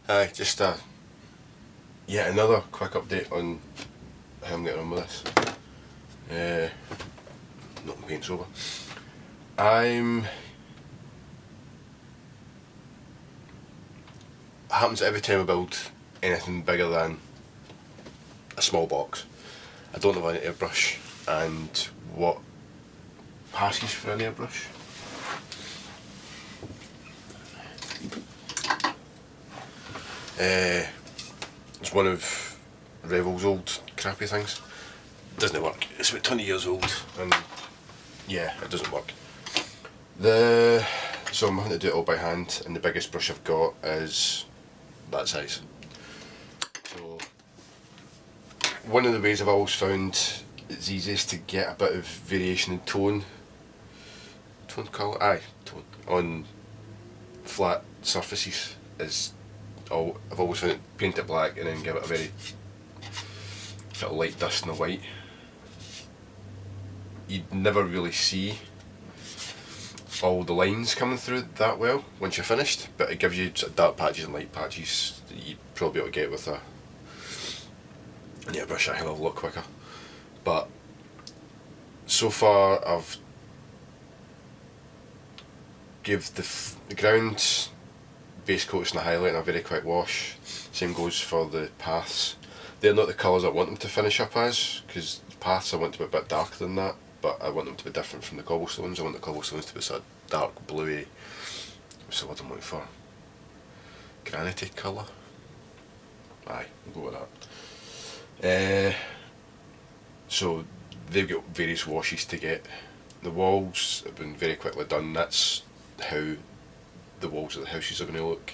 Just yet another quick update on how I'm getting on with this. Not my paint's over. Happens every time I build anything bigger than a small box. I don't have an airbrush, and what passes for an airbrush? It's one of Revel's old crappy things. Doesn't work. It's about 20 years old, and yeah, it doesn't work. So I'm having to do it all by hand, and the biggest brush I've got is that size. So one of the ways I've always found it's easiest to get a bit of variation in tone colour, tone on flat surfaces is I've always found it, paint it black and then give it a very sort of light dust and a white. You'd never really see all the lines coming through that well once you're finished, but it gives you sort of dark patches and light patches that you'd probably be able to get with an airbrush a hell of a lot quicker. But so far I've give the ground base coats and a highlight and a very quick wash. Same goes for the paths. They're not the colours I want them to finish up as, because the paths I want to be a bit darker than that, but I want them to be different from the cobblestones. I want the cobblestones to be sort of dark bluey, what's the word I'm looking for? Granity colour? Aye, we'll go with that. So they've got various washes to get. The walls have been very quickly done. That's how the walls of the houses are going to look.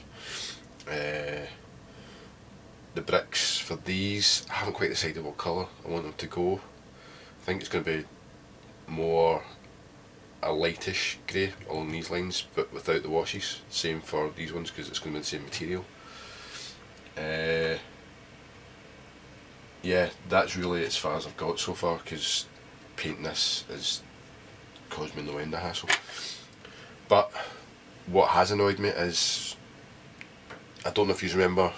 The bricks for these, I haven't quite decided what colour I want them to go. I think it's going to be more a lightish grey along these lines, but without the washes. Same for these ones, because it's going to be the same material. Yeah, that's really as far as I've got so far, because painting this has caused me no end of hassle. But what has annoyed me is, I don't know if you remember,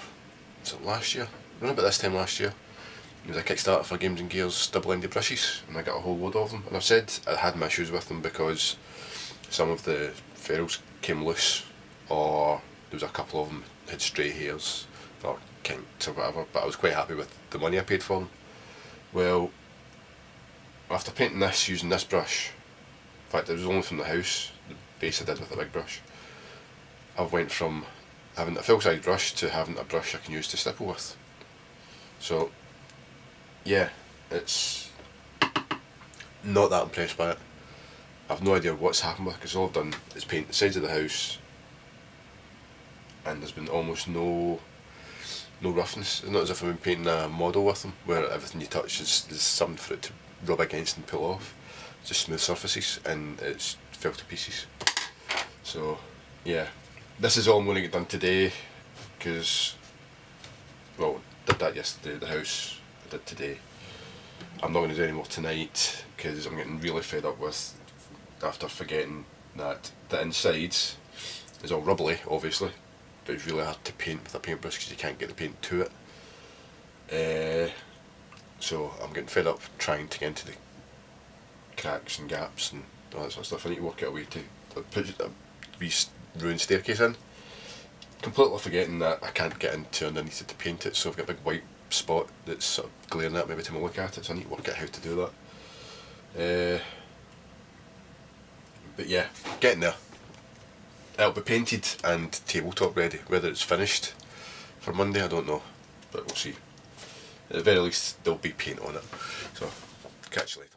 was it last year? Around about this time last year, there was a Kickstarter for Games and Gear's double-ended brushes, and I got a whole load of them. And I've said I had my issues with them because some of the ferrules came loose, or there was a couple of them had stray hairs or kinks or whatever, but I was quite happy with the money I paid for them. Well, after painting this using this brush, in fact it was only from the house, the base I did with a big brush, I've went from having a full-size brush to having a brush I can use to stipple with. So yeah, it's not that impressed by it. I've no idea what's happened with it, because all I've done is paint the sides of the house, and there's been almost no roughness. It's not as if I've been painting a model with them, where everything you touch is something for it to rub against and pull off. It's just smooth surfaces, and it's fell to pieces. So yeah, this is all I'm going to get done today, because, well, I did that yesterday at the house, I did today. I'm not going to do any more tonight, because I'm getting really fed up with, after forgetting that the inside is all rubbly, obviously, but it's really hard to paint with a paintbrush because you can't get the paint to it. So I'm getting fed up trying to get into the cracks and gaps and all that sort of stuff. I need to work out a way to put a wee ruined staircase in. Completely forgetting that I can't get into underneath it to paint it, so I've got a big white spot that's sort of glaring at me every time I look at it, so I need to work out how to do that. But yeah, getting there. It'll be painted and tabletop ready. Whether it's finished for Monday, I don't know, but we'll see. At the very least, there'll be paint on it. So, catch you later.